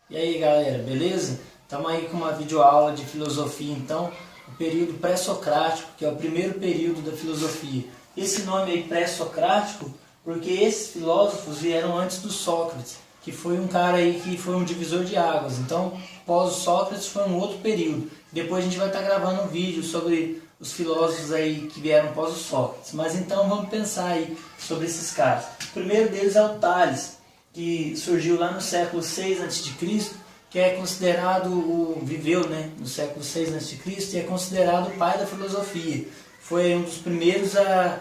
E aí galera, beleza? Estamos aí com uma videoaula de filosofia então, o período pré-socrático, que é o primeiro período da filosofia. Esse nome aí pré-socrático, porque esses filósofos vieram antes do Sócrates, que foi um cara aí que foi um divisor de águas. Então, pós-Sócrates foi um outro período. Depois a gente vai estar gravando um vídeo sobre os filósofos aí que vieram pós-Sócrates. Mas então vamos pensar aí sobre esses caras. O primeiro deles é o Tales, que surgiu lá no século 6 a.C., que é considerado, viveu no século 6 a.C. e é considerado o pai da filosofia. Foi um dos primeiros a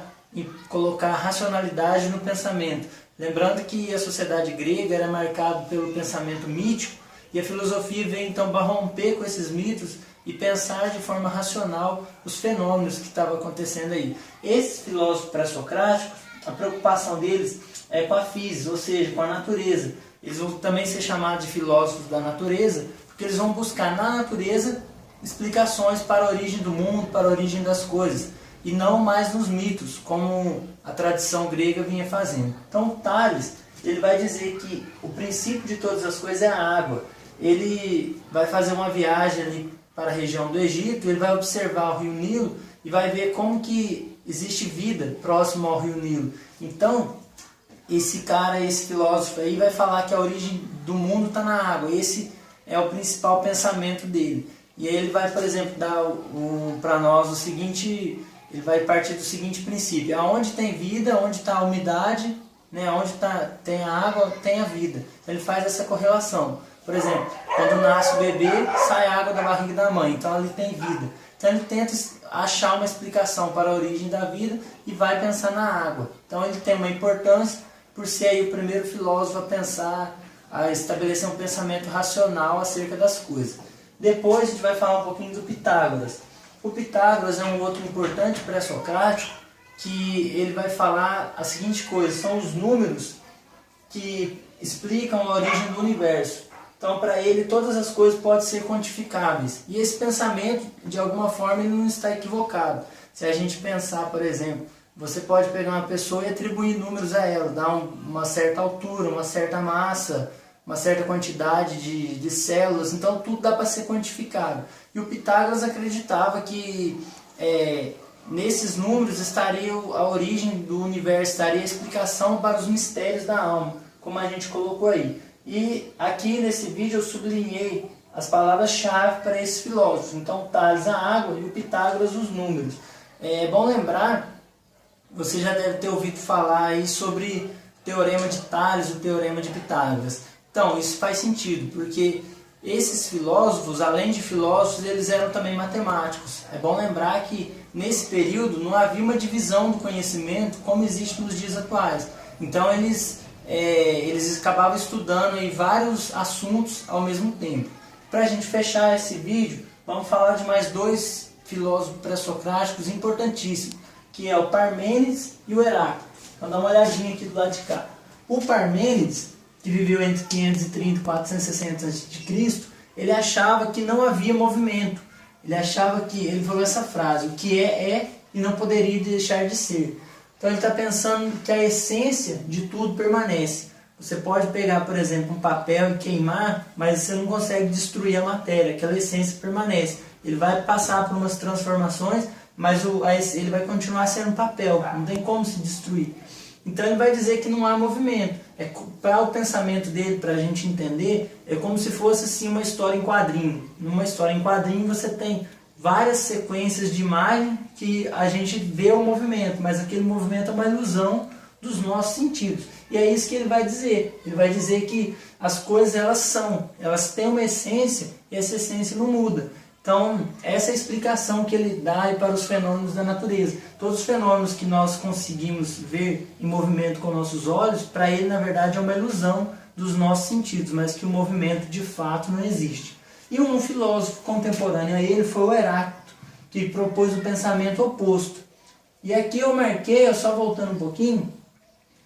colocar racionalidade no pensamento. Lembrando que a sociedade grega era marcada pelo pensamento mítico, e a filosofia veio então para romper com esses mitos e pensar de forma racional os fenômenos que estavam acontecendo aí. Esses filósofos pré-socráticos, a preocupação deles é com a física, ou seja, com a natureza. Eles vão também ser chamados de filósofos da natureza, porque eles vão buscar na natureza explicações para a origem do mundo, para a origem das coisas, e não mais nos mitos, como a tradição grega vinha fazendo. Então Tales, ele vai dizer que o princípio de todas as coisas é a água. Ele vai fazer uma viagem ali para a região do Egito, ele vai observar o rio Nilo e vai ver como que existe vida próximo ao rio Nilo. Então, esse cara, esse filósofo aí vai falar que a origem do mundo está na água. Esse é o principal pensamento dele. E aí ele vai, por exemplo, dar para nós o seguinte, ele vai partir do seguinte princípio: aonde tem vida, onde está a umidade, onde tem a água, tem a vida. Então ele faz essa correlação. Por exemplo, quando nasce o bebê, sai água da barriga da mãe, então ali tem vida. Então ele tenta achar uma explicação para a origem da vida e vai pensar na água. Então ele tem uma importância por ser aí o primeiro filósofo a pensar, a estabelecer um pensamento racional acerca das coisas. Depois a gente vai falar um pouquinho do Pitágoras. O Pitágoras é um outro importante pré-socrático, que ele vai falar a seguinte coisa: são os números que explicam a origem do universo. Então, para ele, todas as coisas podem ser quantificáveis. E esse pensamento, de alguma forma, ele não está equivocado. Se a gente pensar, por exemplo, você pode pegar uma pessoa e atribuir números a ela, dar uma certa altura, uma certa massa, uma certa quantidade de células. Então, tudo dá para ser quantificado. E o Pitágoras acreditava que nesses números estaria a origem do universo, estaria a explicação para os mistérios da alma, como a gente colocou aí. E aqui nesse vídeo eu sublinhei as palavras-chave para esses filósofos. Então, Tales, a água, e o Pitágoras, os números. É bom lembrar, você já deve ter ouvido falar aí sobre o teorema de Tales, o teorema de Pitágoras. Então, isso faz sentido, porque esses filósofos, além de filósofos, eles eram também matemáticos. É bom lembrar que nesse período não havia uma divisão do conhecimento como existe nos dias atuais. Então, eles acabavam estudando aí vários assuntos ao mesmo tempo. Para a gente fechar esse vídeo, vamos falar de mais dois filósofos pré-socráticos importantíssimos, que é o Parmênides e o Heráclito. Então dá uma olhadinha aqui do lado de cá. O Parmênides, que viveu entre 530 e 460 a.C., ele achava que não havia movimento. Ele falou essa frase: o que é e não poderia deixar de ser. Então ele está pensando que a essência de tudo permanece. Você pode pegar, por exemplo, um papel e queimar, mas você não consegue destruir a matéria, aquela essência permanece. Ele vai passar por umas transformações, mas ele vai continuar sendo papel, não tem como se destruir. Então ele vai dizer que não há movimento. Para o pensamento dele, para a gente entender, é como se fosse assim, uma história em quadrinho. Numa história em quadrinho você tem várias sequências de imagem que a gente vê o movimento, mas aquele movimento é uma ilusão dos nossos sentidos. E é isso que ele vai dizer. Ele vai dizer que as coisas elas têm uma essência e essa essência não muda. Então, essa é a explicação que ele dá para os fenômenos da natureza. Todos os fenômenos que nós conseguimos ver em movimento com nossos olhos, para ele, na verdade, é uma ilusão dos nossos sentidos, mas que o movimento, de fato, não existe. E um filósofo contemporâneo a ele foi o Heráclito, que propôs o pensamento oposto. E aqui eu marquei, só voltando um pouquinho,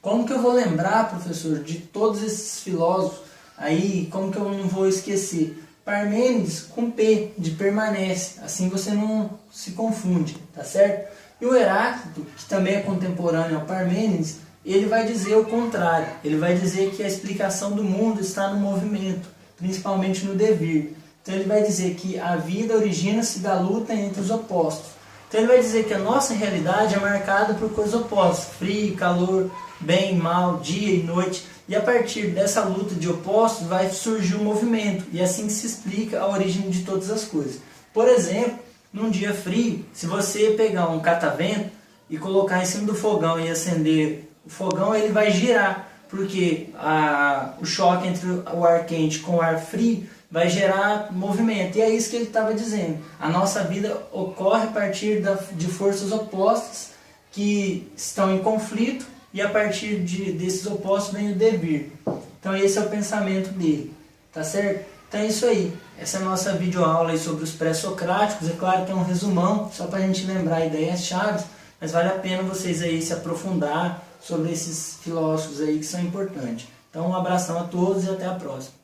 como que eu vou lembrar, professor, de todos esses filósofos aí, como que eu não vou esquecer? Parmênides com P, de permanece, assim você não se confunde, tá certo? E o Heráclito, que também é contemporâneo ao Parmênides, ele vai dizer o contrário, ele vai dizer que a explicação do mundo está no movimento. principalmente no devir. Então ele vai dizer que a vida origina-se da luta entre os opostos. Então ele vai dizer que a nossa realidade é marcada por coisas opostas, frio, calor, bem, mal, dia e noite. E a partir dessa luta de opostos vai surgir um movimento, e é assim que se explica a origem de todas as coisas. Por exemplo, num dia frio, se você pegar um catavento e colocar em cima do fogão e acender o fogão, ele vai girar, porque o choque entre o ar quente com o ar frio vai gerar movimento. E é isso que ele estava dizendo. A nossa vida ocorre a partir de forças opostas que estão em conflito, e a partir desses opostos vem o devir. Então esse é o pensamento dele, tá certo? Então é isso aí. Essa é a nossa videoaula aí sobre os pré-socráticos. É claro que é um resumão, só para a gente lembrar ideias-chave, mas vale a pena vocês aí se aprofundar sobre esses filósofos aí que são importantes. Então um abração a todos e até a próxima.